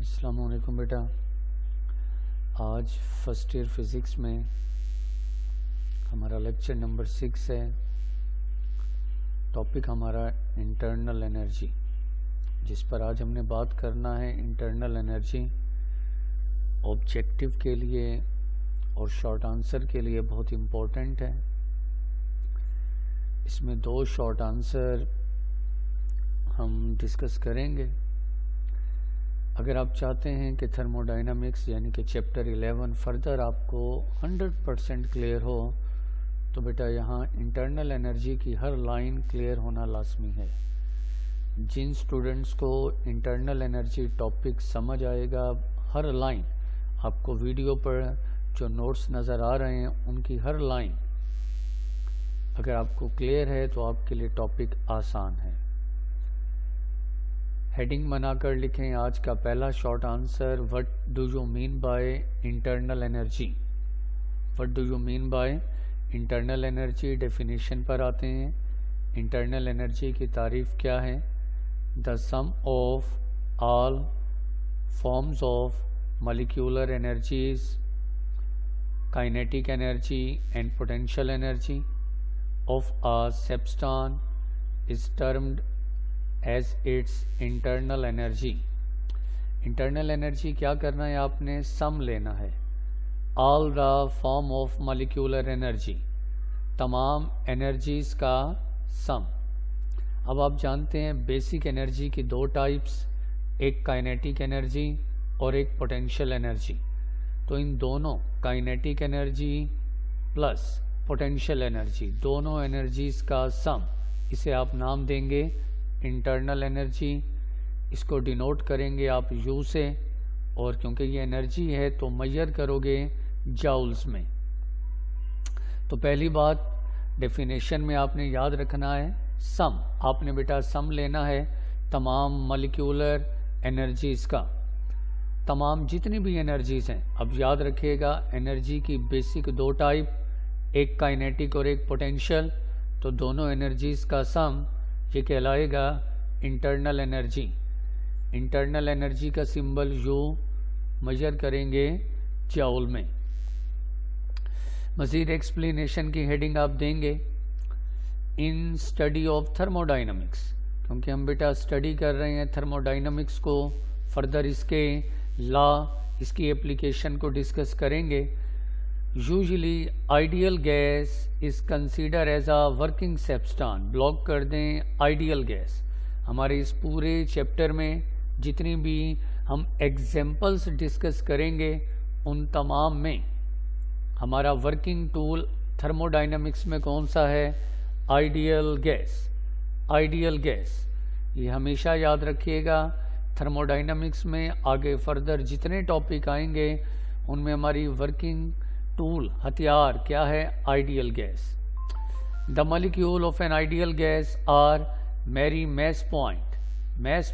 अस्सलामुअलैकुम बेटा। आज फर्स्ट ईयर फिज़िक्स में हमारा लेक्चर नंबर 6 है। टॉपिक हमारा इंटरनल एनर्जी, जिस पर आज हमने बात करना है। इंटरनल एनर्जी ऑब्जेक्टिव के लिए और शॉर्ट आंसर के लिए बहुत इम्पोर्टेंट है। इसमें 2 शॉर्ट आंसर हम डिस्कस करेंगे। अगर आप चाहते हैं कि थर्मोडायनामिक्स यानी कि चैप्टर 11 फर्दर आपको 100% क्लियर हो, तो बेटा यहाँ इंटरनल एनर्जी की हर लाइन क्लियर होना लाजमी है। जिन स्टूडेंट्स को इंटरनल एनर्जी टॉपिक समझ आएगा, हर लाइन आपको वीडियो पर जो नोट्स नज़र आ रहे हैं उनकी हर लाइन अगर आपको क्लियर है तो आपके लिए टॉपिक आसान है। हेडिंग बनाकर लिखें आज का पहला short answer, what do you mean by internal energy. What do you mean by internal energy. Definition पर आते हैं। इंटरनल एनर्जी की तारीफ क्या है? The sum of all forms of molecular energies, kinetic energy and potential energy of a substance is termed as its internal energy. Internal energy क्या करना है? आपने सम लेना है। All the form of molecular energy, तमाम energies का सम। अब आप जानते हैं बेसिक एनर्जी की 2 टाइप्स, एक काइनेटिक एनर्जी और एक पोटेंशियल एनर्जी। तो इन दोनों kinetic energy plus potential energy, दोनों एनर्जीज का सम, इसे आप नाम देंगे इंटरनल एनर्जी। इसको डिनोट करेंगे आप यू से, और क्योंकि ये एनर्जी है तो मेजर करोगे जाउल्स में। तो पहली बात डेफिनेशन में आपने याद रखना है सम। आपने बेटा सम लेना है तमाम मॉलिक्यूलर एनर्जीज का, तमाम जितनी भी एनर्जीज हैं। अब याद रखिएगा एनर्जी की बेसिक 2 टाइप, एक काइनेटिक और एक पोटेंशियल। तो दोनों एनर्जीज का सम ये कहलाएगा इंटरनल एनर्जी। इंटरनल एनर्जी का सिंबल यू, मेजर करेंगे जाउल में। मजीद एक्सप्लेनेशन की हेडिंग आप देंगे इन स्टडी ऑफ थर्मोडायनामिक्स, क्योंकि हम बेटा स्टडी कर रहे हैं थर्मोडायनामिक्स को। फर्दर इसके लॉ, इसकी एप्लीकेशन को डिस्कस करेंगे। Usually ideal gas is consider as a working substance. Block कर दें आइडियल गैस। हमारे इस पूरे चैप्टर में जितनी भी हम एग्जाम्पल्स डिस्कस करेंगे उन तमाम में हमारा वर्किंग टूल थर्मोडायनामिक्स में कौन सा है? Ideal gas. आइडियल गैस ये हमेशा याद रखिएगा। थर्मोडायनामिक्स में आगे फर्दर जितने टॉपिक आएंगे उनमें हमारी वर्किंग टूल, हथियार क्या है? Ideal gas. The molecule of an ideal gas are merely mass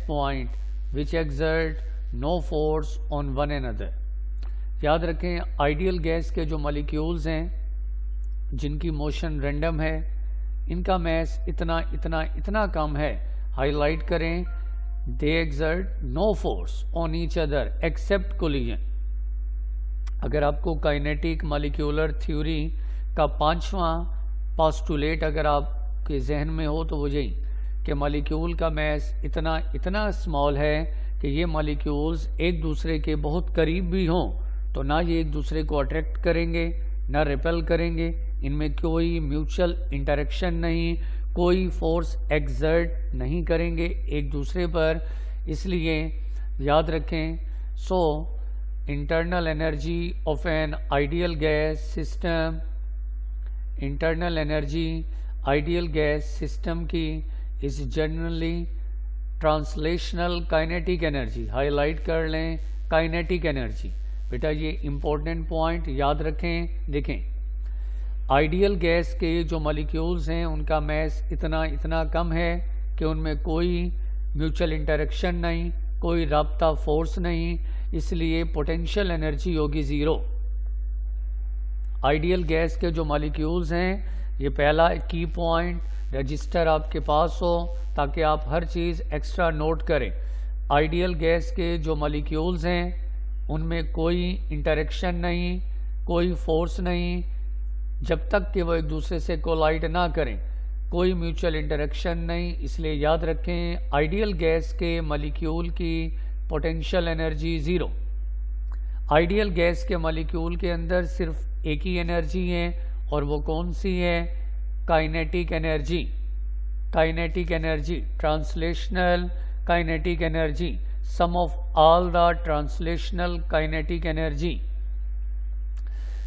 point which exert no force on one another. याद रखें आइडियल गैस के जो मॉलिक्यूल्स हैं जिनकी मोशन रैंडम है, इनका मैस इतना इतना इतना कम है। हाईलाइट करें, they exert no force on each other except collision. अगर आपको काइनेटिक मॉलिक्यूलर थ्योरी का 5वां पोस्टुलेट अगर आपके जहन में हो तो वो यही कि मॉलिक्यूल का मैस इतना इतना स्मॉल है कि ये मॉलिक्यूल्स एक दूसरे के बहुत करीब भी हों तो ना ये एक दूसरे को अट्रैक्ट करेंगे ना रिपेल करेंगे। इनमें कोई म्यूचुअल इंटरेक्शन नहीं, कोई फोर्स एक्सर्ट नहीं करेंगे एक दूसरे पर। इसलिए याद रखें, so internal energy of an ideal gas system, internal energy ideal gas system की is generally translational kinetic energy. Highlight कर लें काइनेटिक एनर्जी। बेटा ये इंपॉर्टेंट पॉइंट याद रखें। देखें आइडियल गैस के जो मॉलिक्यूल्स हैं उनका मैस इतना इतना कम है कि उनमें कोई म्यूचुअल इंटरेक्शन नहीं, कोई राब्ता फोर्स नहीं, इसलिए पोटेंशियल एनर्जी होगी 0। आइडियल गैस के जो मॉलिक्यूल्स हैं, ये पहला की पॉइंट रजिस्टर आपके पास हो ताकि आप हर चीज़ एक्स्ट्रा नोट करें। आइडियल गैस के जो मॉलिक्यूल्स हैं उनमें कोई इंटरेक्शन नहीं, कोई फोर्स नहीं, जब तक कि वो एक दूसरे से कोलाइड ना करें, कोई म्यूचुअल इंटरेक्शन नहीं। इसलिए याद रखें आइडियल गैस के मॉलिक्यूल की potential energy zero. Ideal gas के मॉलिक्यूल के अंदर सिर्फ एक ही एनर्जी है और वो कौन सी है? Kinetic energy. Kinetic energy, translational kinetic energy, sum of all the translational kinetic energy.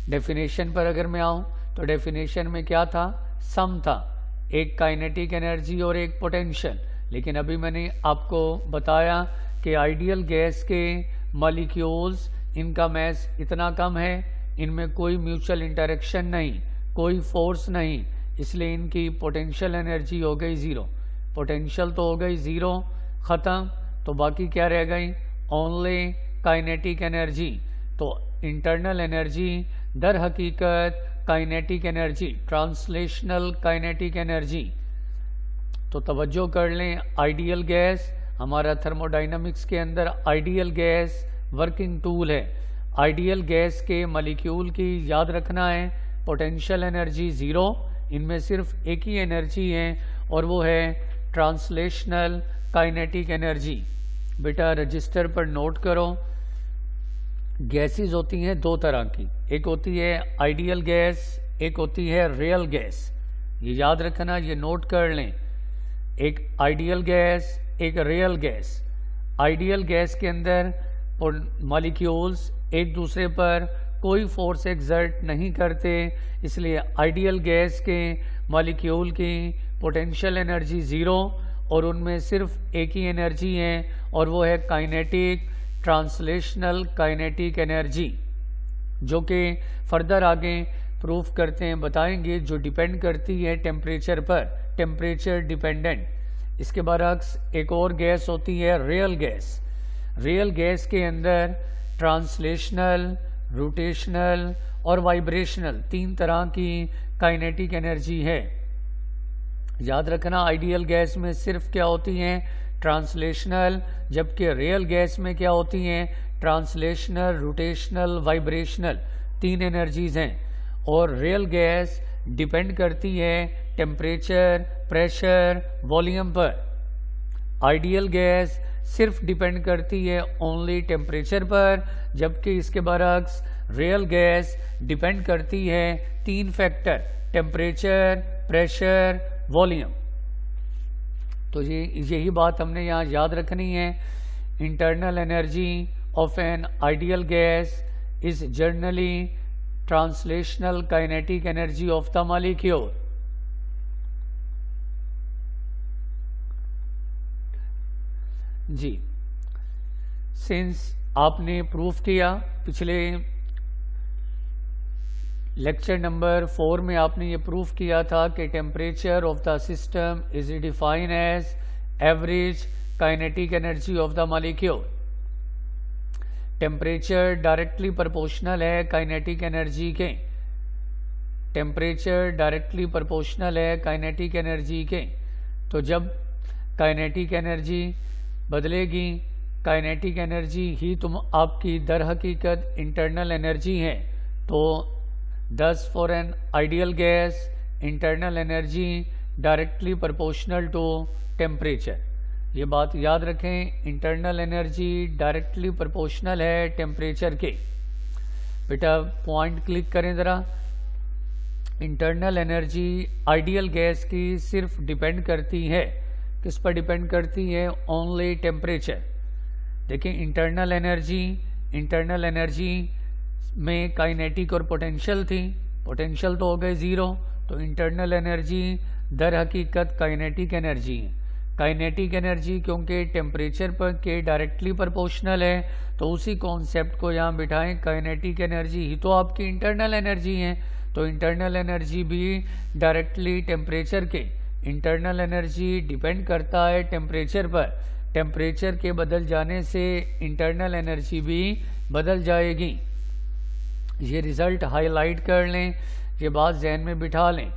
Definition पर अगर मैं आऊं तो डेफिनेशन में क्या था? सम था, एक काइनेटिक एनर्जी और एक पोटेंशियल। लेकिन अभी मैंने आपको बताया कि आइडियल गैस के मॉलिक्यूल्स, इनका मास इतना कम है, इनमें कोई म्यूचुअल इंटरेक्शन नहीं, कोई फोर्स नहीं, इसलिए इनकी पोटेंशियल एनर्जी हो गई ज़ीरो। पोटेंशियल तो हो गई ज़ीरो, ख़त्म, तो बाकी क्या रह गई? Only kinetic energy. तो इंटरनल एनर्जी दर हकीकत kinetic energy, translational kinetic energy. तो तवज्जो कर लें, आइडियल गैस हमारा थर्मोडाइनमिक्स के अंदर आइडियल गैस वर्किंग टूल है। आइडियल गैस के मॉलिक्यूल की याद रखना है पोटेंशियल एनर्जी ज़ीरो, इनमें सिर्फ एक ही एनर्जी है और वो है ट्रांसलेशनल काइनेटिक एनर्जी। बेटा रजिस्टर पर नोट करो, गैसेस होती हैं दो तरह की, एक होती है आइडियल गैस, एक होती है रियल गैस। ये याद रखना, ये नोट कर लें, एक आइडियल गैस, एक रियल गैस। आइडियल गैस के अंदर मॉलिक्यूल्स एक दूसरे पर कोई फोर्स एक्सर्ट नहीं करते, इसलिए आइडियल गैस के मॉलिक्यूल की पोटेंशियल एनर्जी ज़ीरो और उनमें सिर्फ एक ही एनर्जी है और वो है काइनेटिक ट्रांसलेशनल काइनेटिक एनर्जी, जो कि फर्दर आगे प्रूफ करते हैं, बताएंगे, जो डिपेंड करती है टेम्परेचर पर, टेम्परेचर डिपेंडेंट। इसके बरक्स एक और गैस होती है रियल गैस। रियल गैस के अंदर ट्रांसलेशनल, रोटेशनल और वाइब्रेशनल तीन तरह की काइनेटिक एनर्जी है। याद रखना आइडियल गैस में सिर्फ क्या होती हैं? ट्रांसलेशनल, जबकि रियल गैस में क्या होती हैं? ट्रांसलेशनल, रोटेशनल, वाइब्रेशनल, तीन एनर्जीज हैं। और रियल गैस डिपेंड करती है टेम्परेचर, प्रेशर, वॉल्यूम पर। आइडियल गैस सिर्फ डिपेंड करती है ओनली टेम्परेचर पर, जबकि इसके बरक्स रियल गैस डिपेंड करती है तीन फैक्टर, टेम्परेचर, प्रेशर, वॉल्यूम। तो यही बात हमने यहाँ याद रखनी है। Internal energy of an ideal gas is generally translational kinetic energy of the molecule. जी, सिंस आपने प्रूफ किया पिछले लेक्चर नंबर 4 में आपने ये प्रूफ किया था कि temperature of the system is define as average kinetic energy of the molecule. Temperature directly proportional है काइनेटिक एनर्जी के। टेम्परेचर डायरेक्टली प्रोपोर्शनल है काइनेटिक एनर्जी के। तो जब काइनेटिक एनर्जी बदलेगी, काइनेटिक एनर्जी ही तुम आपकी दर हकीकत इंटरनल एनर्जी है। तो thus for an ideal gas internal energy directly proportional to temperature। ये बात याद रखें, इंटरनल एनर्जी डायरेक्टली प्रोपोर्शनल है टेम्परेचर के। बेटा पॉइंट क्लिक करें ज़रा, इंटरनल एनर्जी आइडियल गैस की सिर्फ डिपेंड करती है, किस पर डिपेंड करती है? Only temperature. देखिए इंटरनल एनर्जी में काइनेटिक और पोटेंशियल थी, पोटेंशियल तो हो गए ज़ीरो, तो इंटरनल एनर्जी दर हकीकत काइनेटिक एनर्जी है। काइनेटिक एनर्जी क्योंकि टेम्परेचर पर के डायरेक्टली प्रोपोर्शनल है, तो उसी कॉन्सेप्ट को यहाँ बिठाएं, काइनेटिक एनर्जी ही तो आपकी इंटरनल एनर्जी है, तो इंटरनल एनर्जी भी डायरेक्टली टेम्परेचर के। इंटरनल एनर्जी डिपेंड करता है टेम्परेचर पर, टेम्परेचर के बदल जाने से इंटरनल एनर्जी भी बदल जाएगी। ये रिज़ल्ट हाईलाइट कर लें, ये बात जहन में बिठा लें।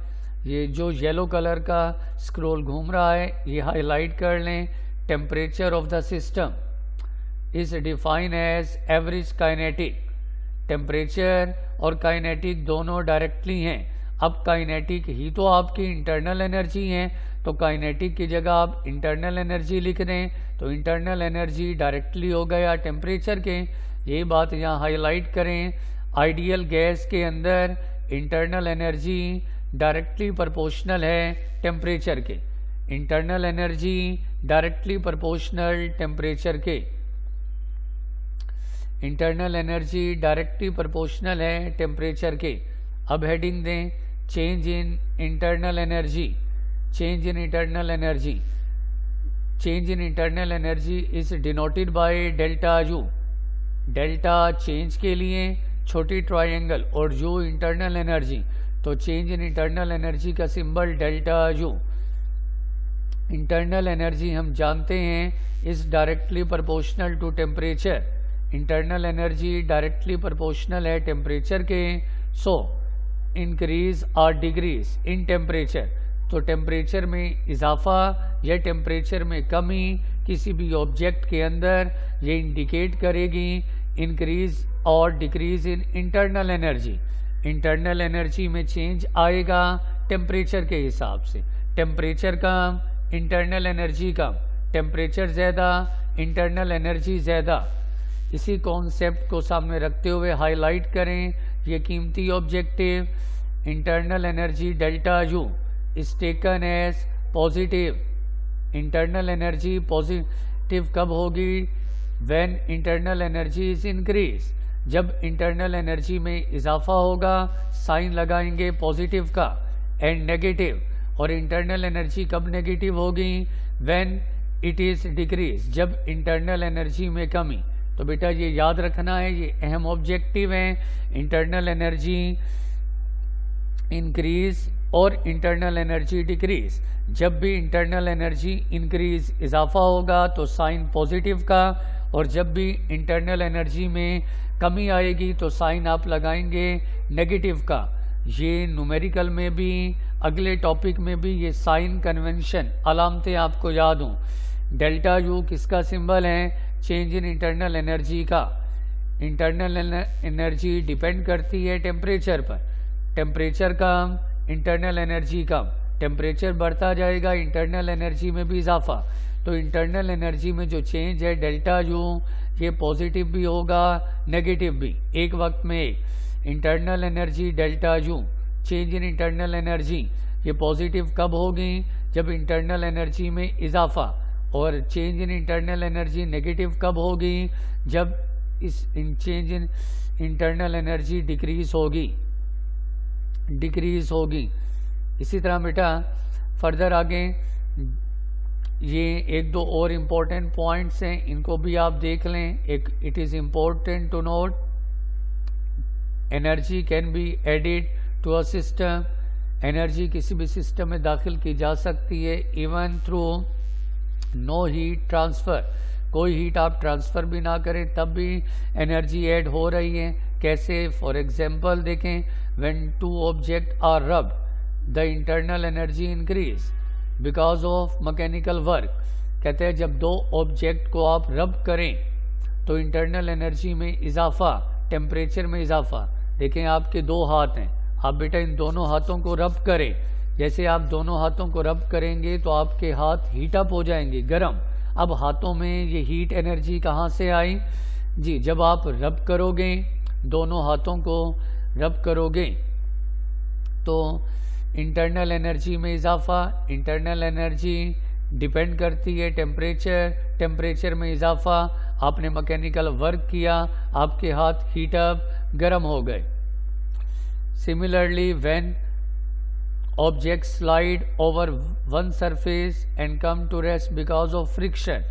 ये जो येलो कलर का स्क्रॉल घूम रहा है ये हाईलाइट कर लें। Temperature of the system, is define as average kinetic. Temperature और काइनेटिक दोनों डायरेक्टली हैं। अब काइनेटिक ही तो आपकी इंटरनल एनर्जी है, तो काइनेटिक की जगह आप इंटरनल एनर्जी लिख दें तो इंटरनल एनर्जी डायरेक्टली हो गया टेम्परेचर के। ये बात यहाँ हाईलाइट करें, आइडियल गैस के अंदर इंटरनल एनर्जी डायरेक्टली प्रोपोर्शनल है टेम्परेचर के। Internal energy directly proportional temperature के। इंटरनल एनर्जी डायरेक्टली प्रोपोर्शनल है टेम्परेचर के। अब हेडिंग दें change in internal energy. Change in internal energy. Change in internal energy is denoted by delta U. Delta change के लिए छोटी triangle और you internal energy, तो चेंज इन इंटरनल एनर्जी का symbol delta U. Internal energy हम जानते हैं is directly proportional to temperature. Internal energy directly proportional है टेम्परेचर के। सो इंक्रीज और डिक्रीज इन टेम्परेचर, तो टेम्परेचर में इजाफा या टेम्परेचर में कमी किसी भी ऑब्जेक्ट के अंदर ये इंडिकेट करेगी इंक्रीज और डिक्रीज इन इंटरनल एनर्जी। इंटरनल एनर्जी में चेंज आएगा टेम्परेचर के हिसाब से। टेम्परेचर कम, इंटरनल एनर्जी कम। टेम्परेचर ज़्यादा, इंटरनल एनर्जी ज़्यादा। इसी कॉन्सेप्ट को सामने रखते हुए हाईलाइट करें ये कीमती objective. Internal energy delta U is taken as positive. Internal energy positive कब होगी? When internal energy is increase. जब इंटरनल एनर्जी में इजाफा होगा साइन लगाएंगे पॉजिटिव का। एंड नेगेटिव, और इंटरनल एनर्जी कब नेगेटिव होगी? व्हेन इट इज डिक्रीज, जब इंटरनल एनर्जी में कमी। तो बेटा ये याद रखना है, ये अहम ऑब्जेक्टिव हैं। इंटरनल एनर्जी इंक्रीज और इंटरनल एनर्जी डिक्रीज। जब भी इंटरनल एनर्जी इंक्रीज इजाफा होगा तो साइन पॉजिटिव का, और जब भी इंटरनल एनर्जी में कमी आएगी तो साइन आप लगाएंगे नेगेटिव का। ये न्यूमेरिकल में भी, अगले टॉपिक में भी ये साइन कन्वेंशन अलामतें आपको याद हों। डेल्टा यू किसका सिंबल है? चेंज इन इंटरनल एनर्जी का। इंटरनल एनर्जी डिपेंड करती है टेम्परेचर पर। टेम्परेचर कम, इंटरनल एनर्जी कम। टेम्परेचर बढ़ता जाएगा, इंटरनल एनर्जी में भी इजाफा। तो इंटरनल एनर्जी में जो चेंज है डेल्टा यू, ये पॉजिटिव भी होगा नेगेटिव भी एक वक्त में एक। Internal energy delta you, change in internal energy, ये पॉजिटिव कब होगी? जब इंटरनल एनर्जी में इजाफा। और change in internal energy negative कब होगी? जब इस change in internal energy decrease होगी। इसी तरह बेटा फर्दर आगे ये एक दो और इम्पोर्टेंट पॉइंट्स हैं, इनको भी आप देख लें। एक, it is important to note energy can be added to a system. Energy किसी भी सिस्टम में दाखिल की जा सकती है even through no heat transfer. कोई हीट आप ट्रांसफ़र भी ना करें तब भी एनर्जी ऐड हो रही है। कैसे? फॉर एग्जांपल देखें, when two object are rubbed the internal energy increase because of mechanical work. कहते हैं जब दो ऑब्जेक्ट को आप रब करें तो इंटरनल एनर्जी में इजाफा, टेम्परेचर में इजाफा। देखें आपके दो हाथ हैं, आप बेटा इन दोनों हाथों को रब करें। जैसे आप दोनों हाथों को रब करेंगे तो आपके हाथ हीट अप हो जाएंगे, गर्म। अब हाथों में ये हीट एनर्जी कहाँ से आई? जी, जब आप रब करोगे, दोनों हाथों को रब करोगे तो इंटरनल एनर्जी में इजाफा। इंटरनल एनर्जी डिपेंड करती है टेम्परेचर, टेम्परेचर में इजाफा। आपने मैकेनिकल वर्क किया, आपके हाथ हीट अप, गर्म हो गए। Similarly when objects slide over one surface and come to rest because of friction,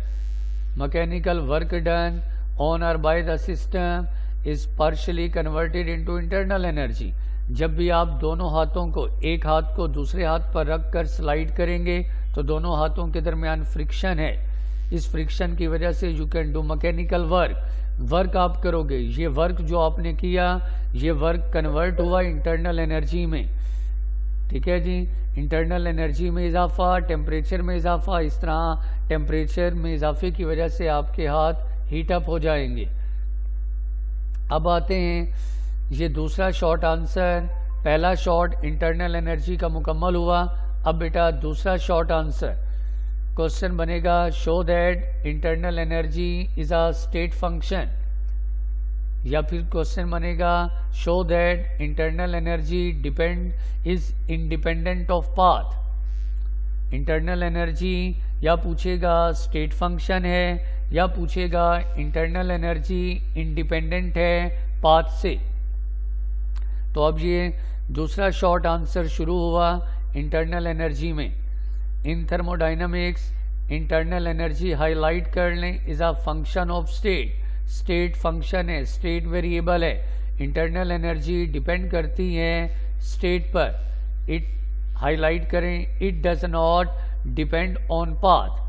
mechanical work done on or by the system is partially converted into internal energy। जब भी आप दोनों हाथों को, एक हाथ को दूसरे हाथ पर रख कर स्लाइड करेंगे तो दोनों हाथों के दरमियान फ्रिक्शन है। इस फ्रिक्शन की वजह से you can do mechanical work आप करोगे। ये वर्क जो आपने किया, ये वर्क कन्वर्ट हुआ इंटरनल एनर्जी में। ठीक है जी, इंटरनल एनर्जी में इजाफा, टेम्परेचर में इजाफा। इस तरह टेम्परेचर में इजाफे की वजह से आपके हाथ हीट अप हो जाएंगे। अब आते हैं ये दूसरा शॉर्ट आंसर। पहला शॉर्ट इंटरनल एनर्जी का मुकम्मल हुआ। अब बेटा दूसरा शॉर्ट आंसर क्वेश्चन बनेगा, show that internal energy is a state function, या फिर क्वेश्चन बनेगा show that internal energy is independent of path. Internal energy या पूछेगा स्टेट फंक्शन है, या पूछेगा इंटरनल एनर्जी इंडिपेंडेंट है पाथ से। तो अब ये दूसरा शॉर्ट आंसर शुरू हुआ इंटरनल एनर्जी में। इन थर्मोडाइनमिक्स इंटरनल एनर्जी हाईलाइट कर लें, is a function of state. State function है, स्टेट वेरिएबल है। इंटरनल एनर्जी डिपेंड करती है स्टेट पर। इट हाईलाइट करें, it does not depend on path.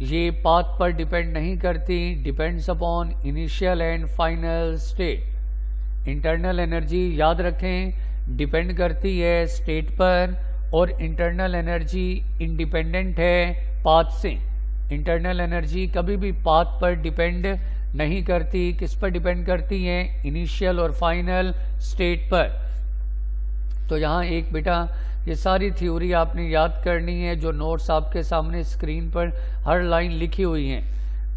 ये पाथ पर डिपेंड नहीं करती, depends upon initial and final state. Internal energy याद रखें डिपेंड करती है स्टेट पर, और इंटरनल एनर्जी इंडिपेंडेंट है पाथ से। इंटरनल एनर्जी कभी भी पाथ पर डिपेंड नहीं करती। किस पर डिपेंड करती है? इनिशियल और फाइनल स्टेट पर। तो यहाँ एक बेटा ये सारी थ्योरी आपने याद करनी है, जो नोट्स आपके सामने स्क्रीन पर हर लाइन लिखी हुई हैं।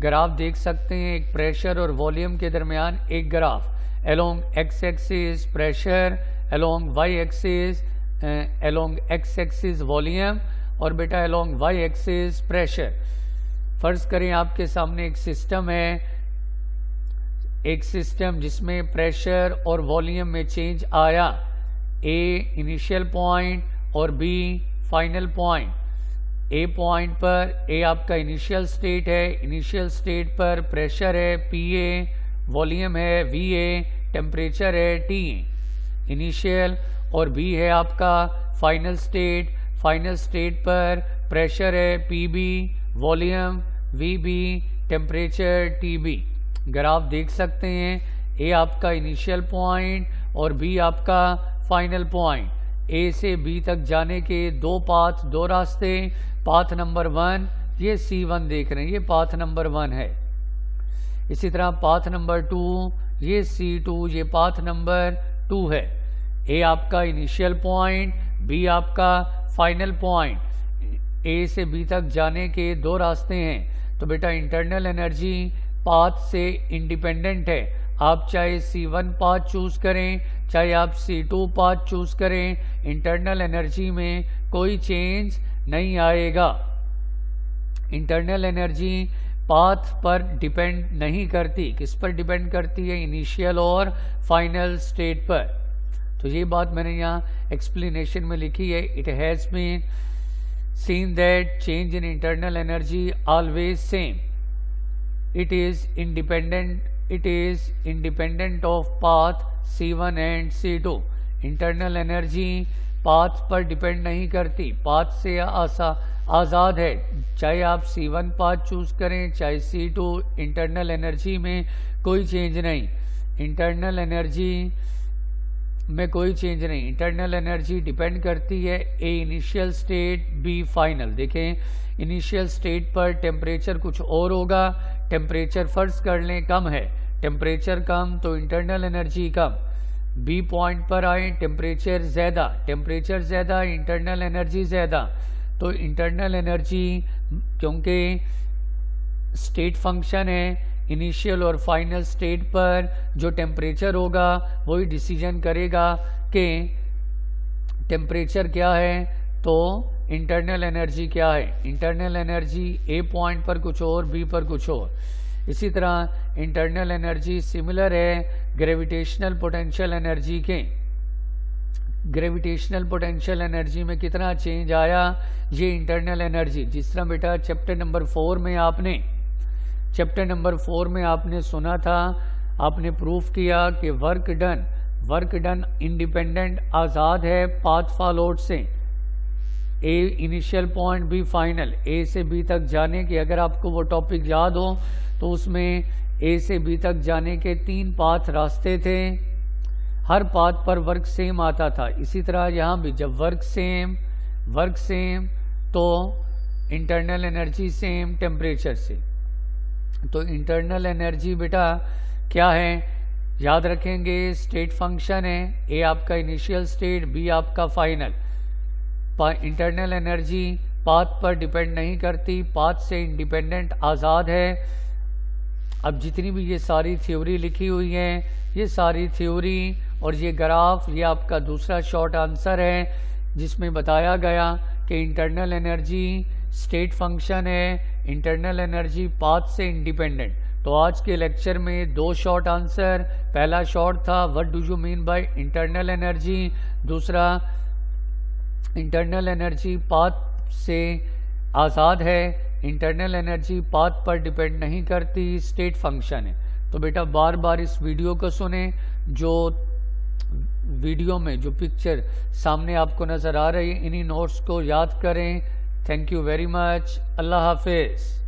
ग्राफ देख सकते हैं, एक प्रेशर और वॉल्यूम के दरमियान एक graph. Along X axis pressure, along Y axis, along X axis volume, और बेटा अलोंग वाई एक्सिस प्रेशर। फर्ज करें आपके सामने एक सिस्टम है, एक सिस्टम जिसमें प्रेशर और वॉल्यूम में चेंज आया। ए इनिशियल पॉइंट और B final point. A point पर ए आपका इनिशियल स्टेट है, इनिशियल स्टेट पर प्रेशर है पी ए, वॉल्यूम है वी ए, टेम्परेचर है टी ए। इनिशियल और बी है आपका फाइनल स्टेट, फाइनल स्टेट पर प्रेशर है P B, volume V B, temperature T B. Graph देख सकते हैं, ए आपका इनिशियल पॉइंट और बी आपका फाइनल पॉइंट। ए से बी तक जाने के दो पाथ, दो रास्ते। पाथ नंबर 1 ये C1 देख रहे हैं, ये पाथ नंबर 1 है। इसी तरह पाथ नंबर 2 ये C2, ये पाथ नंबर 2 है। ए आपका इनिशियल पॉइंट, बी आपका फाइनल पॉइंट। ए से बी तक जाने के दो रास्ते हैं। तो बेटा इंटरनल एनर्जी पाथ से इंडिपेंडेंट है। आप चाहे C1 पाथ चूज करें, चाहे आप C2 पाथ चूज करें, इंटरनल एनर्जी में कोई चेंज नहीं आएगा। इंटरनल एनर्जी पाथ पर डिपेंड नहीं करती। किस पर डिपेंड करती है? इनिशियल और फाइनल स्टेट पर। तो ये बात मैंने यहाँ एक्सप्लेनेशन में लिखी है। It has been seen that change in internal energy always same. It is independent of path C1 and C2. Internal energy path पर डिपेंड नहीं करती, पाथ से आज़ाद है। चाहे आप C1 पाथ चूज करें, चाहे C2, इंटरनल एनर्जी में कोई चेंज नहीं। इंटरनल एनर्जी में कोई चेंज नहीं। इंटरनल एनर्जी डिपेंड करती है ए इनिशियल स्टेट, बी फाइनल। देखें इनिशियल स्टेट पर टेम्परेचर कुछ और होगा, टेम्परेचर फर्ज कर लें कम है, टेम्परेचर कम तो इंटरनल एनर्जी कम। बी पॉइंट पर आए, टेम्परेचर ज़्यादा, टेम्परेचर ज़्यादा, इंटरनल एनर्जी ज़्यादा। तो इंटरनल एनर्जी क्योंकि स्टेट फंक्शन है, इनिशियल और फाइनल स्टेट पर जो टेम्परेचर होगा वही डिसीजन करेगा कि टेम्परेचर क्या है तो इंटरनल एनर्जी क्या है। इंटरनल एनर्जी ए पॉइंट पर कुछ और, बी पर कुछ और। इसी तरह इंटरनल एनर्जी सिमिलर है ग्रेविटेशनल पोटेंशियल एनर्जी के। ग्रेविटेशनल पोटेंशियल एनर्जी में कितना चेंज आया, ये इंटरनल एनर्जी। जिस तरह बेटा चैप्टर नंबर 4 में आपने सुना था, आपने प्रूफ किया कि वर्क डन इंडिपेंडेंट आज़ाद है पाथ फॉलोड से। ए इनिशियल पॉइंट, बी फाइनल, ए से बी तक जाने के, अगर आपको वो टॉपिक याद हो तो उसमें ए से बी तक जाने के 3 पाथ रास्ते थे। हर पाथ पर वर्क सेम आता था। इसी तरह यहाँ भी जब वर्क सेम तो इंटरनल एनर्जी सेम, टेम्परेचर से। तो इंटरनल एनर्जी बेटा क्या है, याद रखेंगे स्टेट फंक्शन है, ए आपका इनिशियल स्टेट, बी आपका फाइनल। इंटरनल एनर्जी पाथ पर डिपेंड नहीं करती, पाथ से इंडिपेंडेंट आज़ाद है। अब जितनी भी ये सारी थ्योरी लिखी हुई है, ये सारी थ्योरी और ये ग्राफ, ये आपका दूसरा शॉर्ट आंसर है जिसमें बताया गया कि इंटरनल एनर्जी स्टेट फंक्शन है, इंटरनल एनर्जी पाथ से इंडिपेंडेंट। तो आज के लेक्चर में दो शॉर्ट आंसर, पहला शॉर्ट था what do you mean by internal energy, दूसरा इंटरनल एनर्जी पाथ से आज़ाद है, इंटरनल एनर्जी पाथ पर डिपेंड नहीं करती, स्टेट फंक्शन है। तो बेटा बार बार इस वीडियो को सुने, जो वीडियो में जो पिक्चर सामने आपको नज़र आ रही है, इन्हीं नोट्स को याद करें। Thank you very much. अल्लाह हाफिज़।